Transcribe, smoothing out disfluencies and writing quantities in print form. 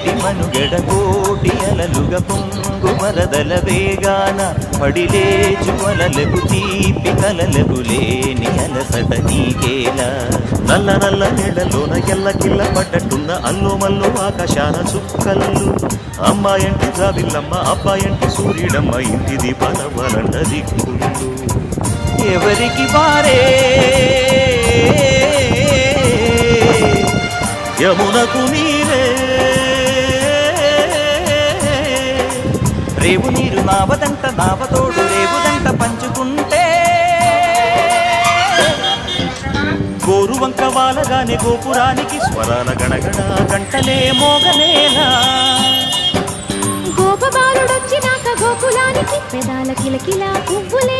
నేటి మనుగడ కోటి అలలుగ పొంగు వరదల వేగాన పడిలేచు అలలకు తీపి కలలకు లేని అలసట నీకేలా నల్ల నల్ల నీడలోన ఎల్లకిల్ల పడ్డట్టున్న అల్లు మల్లు ఆకాశాన చుక్కల్లు అమ్మాయంటి జాబిల్లమ్మ అబ్బాయంటి సూర్యుడమ్మ ఇంటి దీపాల వలండ దిక్కులు ఎవరికి వారే యమునకు నీరే రేవు నీరు నావదంట నావతోడు రేవుదంట పంచుకుంటే గోరువంక వాలగానే గోపురానికి స్వరాల గణగణ గంటలే మోగనేలా గోపబాలుడొచ్చినాక గోకులానికి పెదాల కిలకిలా పువ్వులే